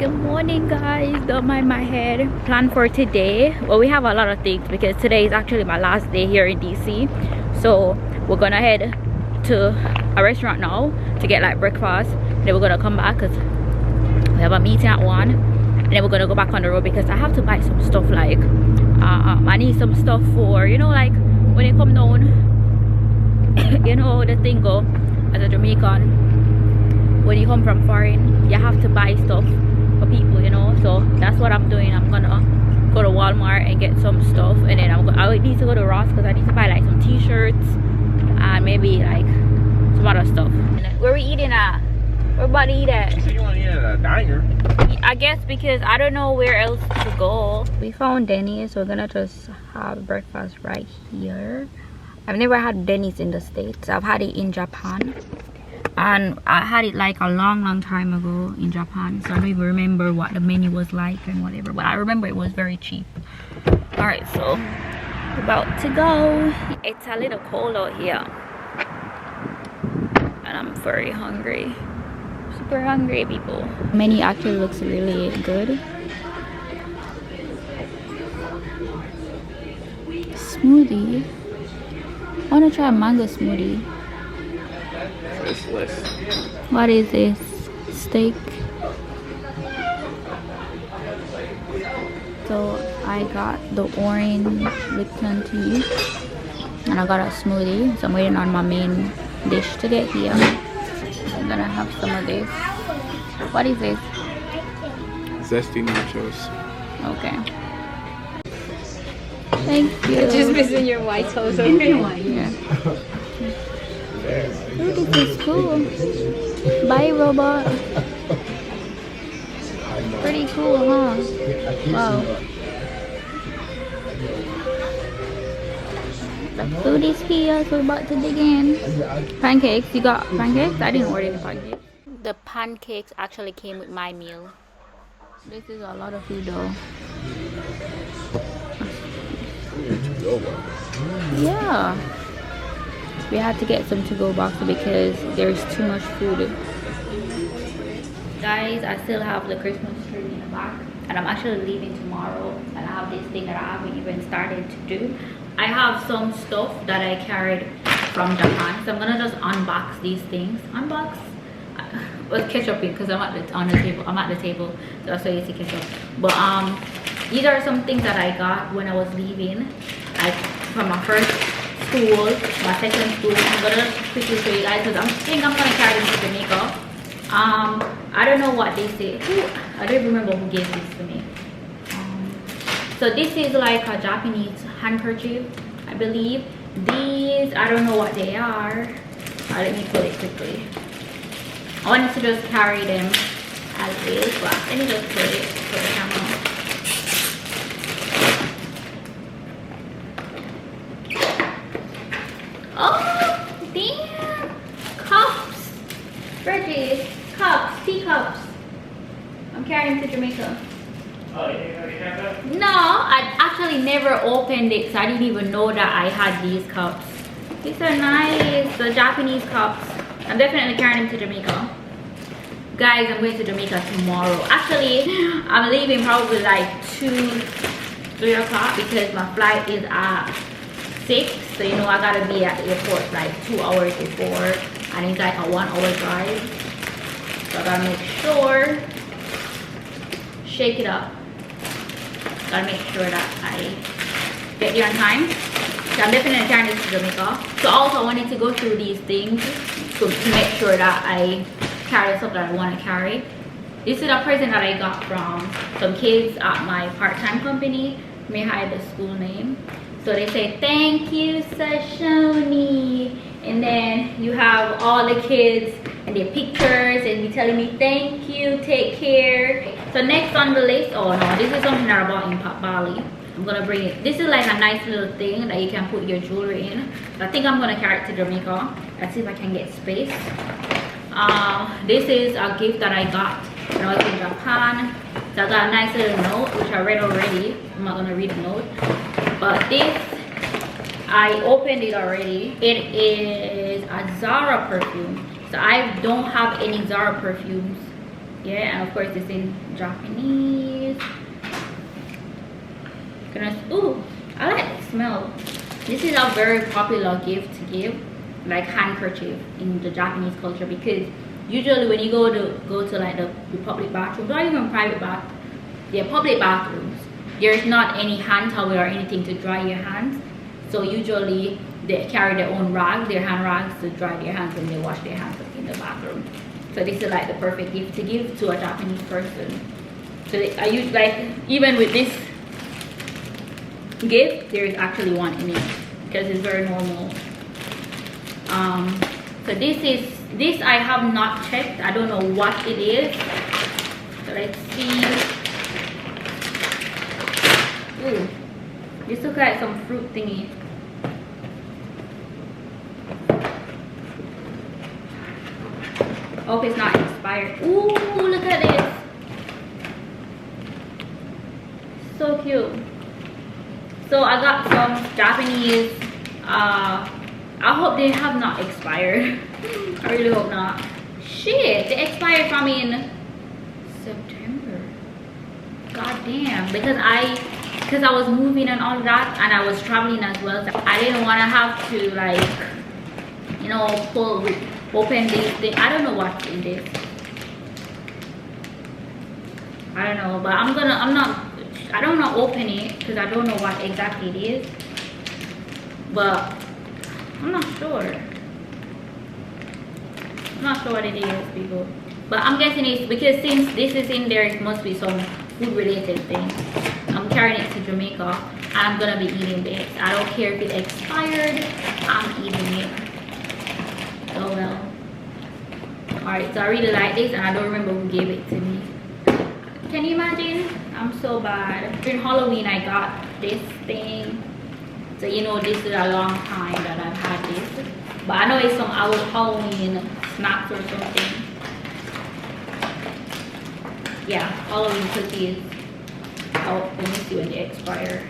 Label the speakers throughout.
Speaker 1: Good morning, guys. Don't mind my head. Plan for today, well, we have a lot of things because today is actually my last day here in DC. So we're gonna head to a restaurant now to get like breakfast. Then we're gonna come back because we have a meeting at 1, and then we're gonna go back on the road because I have to buy some stuff. Like I need some stuff for, you know, like when you come down you know the thing go as a Jamaican, when you come from foreign you have to buy stuff for people, you know. So that's what I'm doing. I'm gonna go to Walmart and get some stuff, and then I need to go to Ross because I need to buy like some t-shirts and maybe like some other stuff. Where we eating at? We're about to eat at.
Speaker 2: You said you want to eat at a diner.
Speaker 1: I guess because I don't know where else to go. We found Denny, so we're gonna just have breakfast right here. I've never had Denny's in the States. I've had it in Japan, and I had it like a long time ago in Japan, so I don't even remember what the menu was like and whatever, but I remember it was very cheap. All right, so we're about to go. It's a little cold out here and I'm very hungry, super hungry, people. Menu actually looks really good. Smoothie. I want to try a mango smoothie.
Speaker 2: This list.
Speaker 1: What is this? Steak. So I got the orange Lipton tea and I got a smoothie. So I'm waiting on my main dish to get here. I'm gonna have some of this. What is this?
Speaker 2: Zesty nachos.
Speaker 1: Okay. Thank you.
Speaker 3: Just missing your white toes, okay?
Speaker 1: Yeah. Ooh, this is cool. Bye, robot. Pretty cool, huh? Wow. The food is here, so we're about to dig in. Pancakes. You got pancakes? I didn't order the pancakes. The pancakes actually came with my meal. This is a lot of food, though. Yeah, we had to get some to-go boxes because there's too much food. Guys, I still have the Christmas tree in the back, and I'm actually leaving tomorrow, and I have this thing that I haven't even started to do. I have some stuff that I carried from Japan, so I'm gonna just unbox these things. Unbox? Let's catch up here because I'm at the table. I'm at the table, so that's why you see catch up. But these are some things that I got when I was leaving, like from my first school, my second school. I'm gonna quickly show you guys because I think I'm gonna carry them to Jamaica. I don't know what they say. I don't remember who gave this to me. So this is like a Japanese handkerchief, I believe. These, I don't know what they are. Let me pull it quickly. I wanted to just carry them as is, but let me just put it for the camera. Oh, damn! Cups! Bridges, cups, teacups. I'm carrying them to Jamaica.
Speaker 2: Oh, you have that?
Speaker 1: No, I actually never opened it, so I didn't even know that I had these cups. These are nice, the Japanese cups. I'm definitely carrying them to Jamaica. Guys, I'm going to Jamaica tomorrow. Actually, I'm leaving probably like 2-3 o'clock because my flight is at 6. So you know I gotta be at the airport like 2 hours before, and it's like a 1-hour drive. So I gotta make sure, shake it up. Gotta make sure that I get there on time. So I'm definitely carrying this to Jamaica. So also I wanted to go through these things to make sure that I carry the stuff that I want to carry. This is a present that I got from some kids at my part-time company. May hide the school name. So they say, thank you, Sachoney. And then you have all the kids and their pictures and you telling me thank you, take care. So next on the list, oh no, this is something that I bought in Bali. I'm gonna bring it. This is like a nice little thing that you can put your jewelry in. I think I'm gonna carry it to Jamaica. Let's see if I can get space. This is a gift that I got when I was in Japan. So I got a nice little note, which I read already. I'm not gonna read the note. But this, I opened it already. It is a Zara perfume. So I don't have any Zara perfumes Yeah, and of course it's in Japanese. Ooh, I like the smell. This is a very popular gift to give, like handkerchief in the Japanese culture, because usually when you go to like the public bathrooms, or even private public bathrooms, there's not any hand towel or anything to dry your hands. So usually they carry their own rags, their hand rags, to dry their hands when they wash their hands in the bathroom. So this is like the perfect gift to give to a Japanese person. So I use, like, even with this gift, there is actually one in it because it's very normal. So this I have not checked. I don't know what it is. So let's see. Ooh, this looks like some fruit thingy. Hope it's not expired. Ooh, look at this. So cute. So I got some Japanese. I hope they have not expired. I really hope not. Shit, they expired from in September. God damn. Because I was moving and all that, and I was traveling as well. So I didn't want to have to, like, you know, open this thing. I don't know what's in this. I don't know, but I don't want to open it because I don't know what exactly it is. But I'm not sure. I'm not sure what it is, people. But I'm guessing it's because since this is in there, it must be some food related thing. I'm carrying it to Jamaica and I'm gonna be eating this. I don't care if it expired, I'm eating it. Oh well. Alright, so I really like this and I don't remember who gave it to me. Can you imagine? I'm so bad. During Halloween I got this thing. So you know this is a long time that I've had this. But I know it's some Halloween snacks or something. Yeah, Halloween cookies. Oh, let me see when they expire.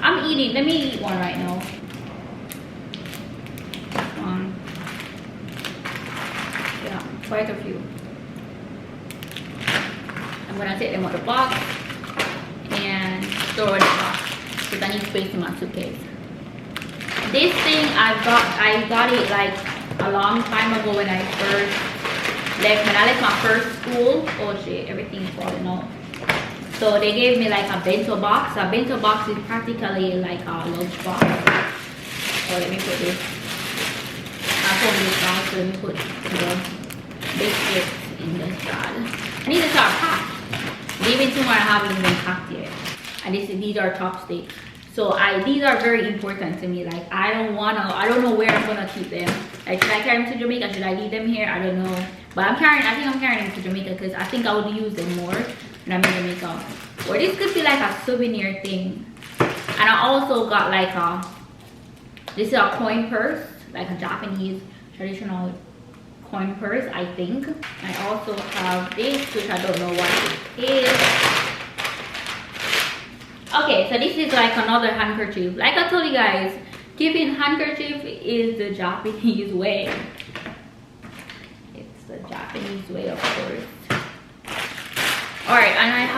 Speaker 1: I'm eating, let me eat one right now. Yeah, quite a few. I'm gonna take them out of the box and throw it in the box because I need space in my suitcase. This thing I got it like a long time ago when I left my first school. Oh shit, everything's falling off. So they gave me like a bento box. A bento box is practically like a lunch box. So let me put this. I fold this down, so let me put the biscuits in the side. I need to start packed. Even tomorrow I haven't even packed yet. And these are chopsticks. So these are very important to me. Like I don't know where I'm gonna keep them. Like should I carry them to Jamaica? Should I leave them here? I don't know. But I think I'm carrying them to Jamaica because I think I would use them more when I'm in Jamaica. Or this could be like a souvenir thing. And I also got like this is a coin purse, like a Japanese traditional coin purse, I think. I also have this, which I don't know what it is. Okay, so this is like another handkerchief. Like I told you guys, giving handkerchief is the Japanese way. It's the Japanese way, of course. Alright, and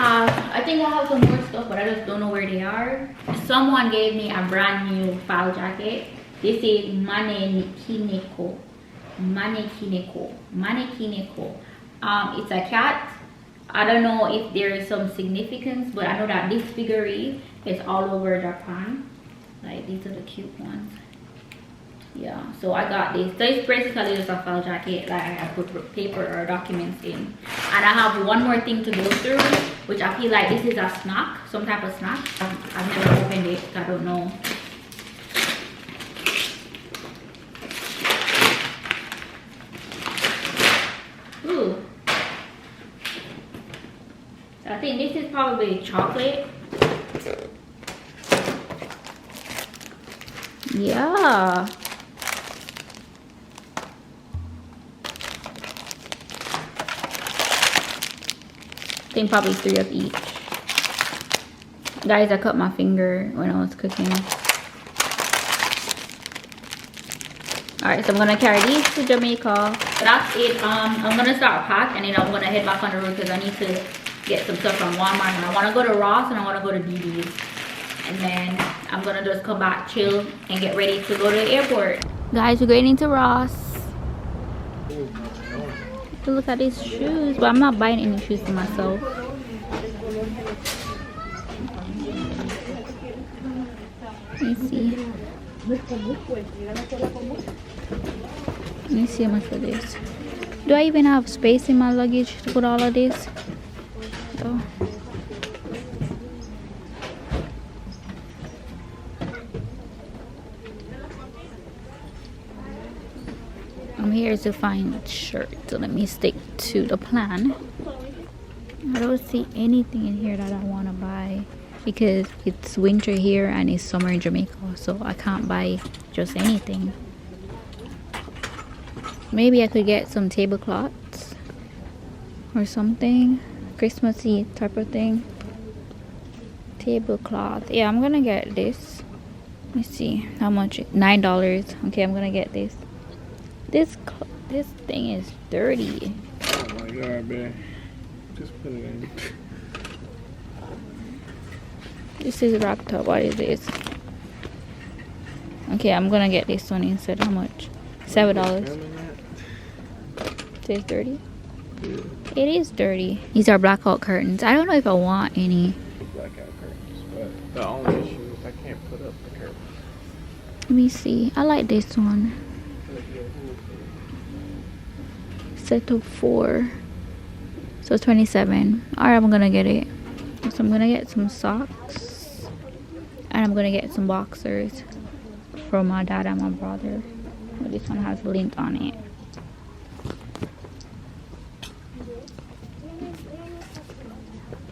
Speaker 1: I think I have some more stuff, but I just don't know where they are. Someone gave me a brand new file jacket. This is 𝐦𝐨𝐫𝐞. 𝐦𝐨𝐫𝐞. It's a cat. I don't know if there is some significance, but I know that this figurine is all over Japan. Like these are the cute ones. Yeah, so I got this. So it's basically just a file jacket. Like I put paper or documents in. And I have one more thing to go through, which I feel like this is a snack, some type of snack. I've never opened it, so I don't know. Ooh. I think this is probably chocolate. Yeah. I think probably 3 of each. Guys, I cut my finger when I was cooking. Alright, so I'm gonna carry these to Jamaica. So that's it. I'm gonna start pack and then I'm gonna head back on the road because I need to get some stuff from Walmart. And I wanna go to Ross and I wanna go to DD's. And then I'm gonna just come back, chill, and get ready to go to the airport. Guys, we're going into Ross. Look at these shoes, but I'm not buying any shoes for myself. Let me see. Let me see how much for this. Do I even have space in my luggage to put all of this? Oh. I'm here to find shirts, so let me stick to the plan. I don't see anything in here that I want to buy because it's winter here and it's summer in Jamaica, so I can't buy just anything. Maybe I could get some tablecloths or something, Christmassy type of thing. Tablecloth. Yeah, I'm gonna get this. Let's see how much. $9. Okay, I'm gonna get this. This thing is dirty.
Speaker 2: Oh my god, man. Just put it in.
Speaker 1: This is wrapped up. What is this? Okay, I'm gonna get this one instead. How much? $7. It is dirty. Yeah. It is dirty. These are blackout curtains. I don't know if I want any.
Speaker 2: Blackout curtains, but the only issue is I can't put up the curtains.
Speaker 1: Let me see. I like this one. Set of 4, so 27. Alright, I'm gonna get it. So I'm gonna get some socks and I'm gonna get some boxers for my dad and my brother. But this one has lint on it.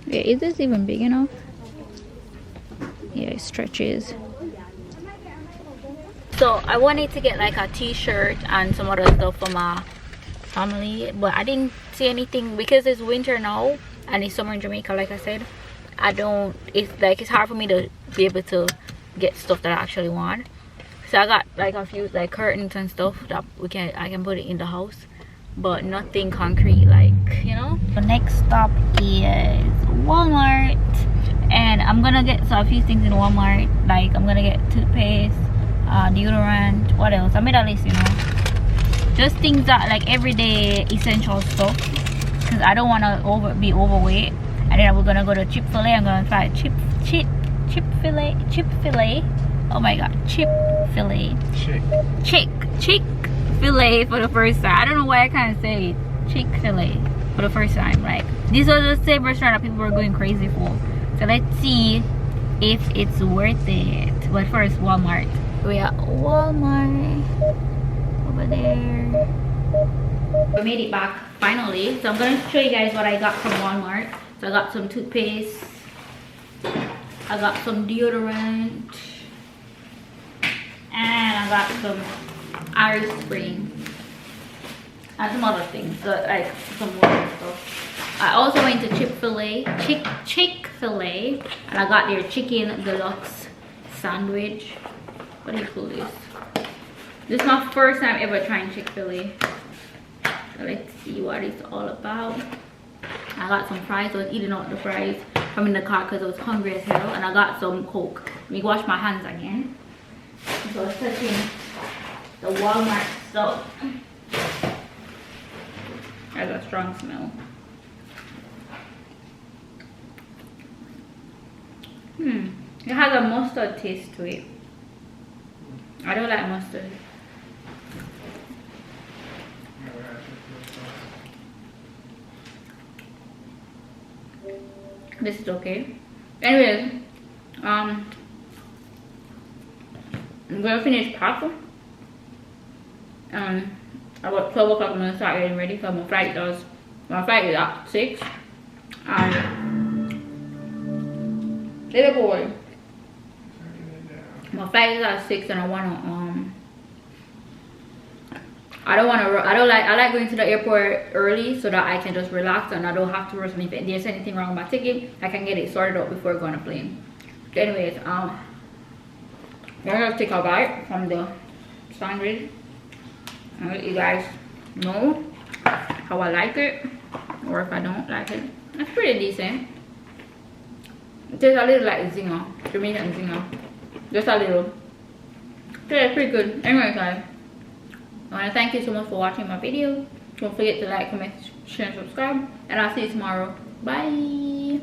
Speaker 1: Yeah, is this even big enough? Yeah, it stretches. So I wanted to get like a t-shirt and some other stuff for my family, but I didn't see anything because it's winter now and it's summer in Jamaica. Like I said, it's hard for me to be able to get stuff that I actually want. So I got like a few like curtains and stuff that I can put it in the house, but nothing concrete, like, you know. The next stop is Walmart, and I'm gonna get a few things in Walmart. Like I'm gonna get toothpaste, deodorant, what else? I made a list, you know. Just things that like everyday essential stuff, because I don't want to be overweight. And then we're gonna go to Chick-fil-A. I'm gonna try Chick-fil-A. Oh my god, Chick-fil-A. Chick-fil-A for the first time. I don't know why I can't say Chick-fil-A for the first time. Like, these are the same restaurant that people are going crazy for. So let's see if it's worth it. But first, Walmart. We are at Walmart. Over there. We made it back finally, so I'm going to show you guys what I got from Walmart. So I got some toothpaste, I got some deodorant, and I got some Irish Spring and some other things, so like some more stuff. I also went to Chick-fil-A, and I got their chicken deluxe sandwich. What do you call this? This is my first time ever trying Chick-fil-A. So let's see what it's all about. I got some fries. I was eating out the fries from in the car because I was hungry as hell. And I got some Coke. Let me wash my hands again. So I was touching the Walmart stuff. Has a strong smell. It has a mustard taste to it. I don't like mustard. This is okay. Anyways, I'm gonna finish pasta. About 12 o'clock I'm gonna start getting ready because my flight is at 6. And little boy, my flight is at 6 and I like going to the airport early so that I can just relax and I don't have to rush. And if there's anything wrong with my ticket, I can get it sorted out before going on a plane. Anyways, I'm gonna take a bite from the sandwich. I'll let you guys know how I like it, or if I don't like it. It's pretty decent. It tastes a little like 𝐦𝐨𝐬, Jamaican 𝐦𝐨𝐬. Just a little. So it's pretty good. Anyway guys, I want to thank you so much for watching my video. Don't forget to like, comment, share, and subscribe. And I'll see you tomorrow. Bye.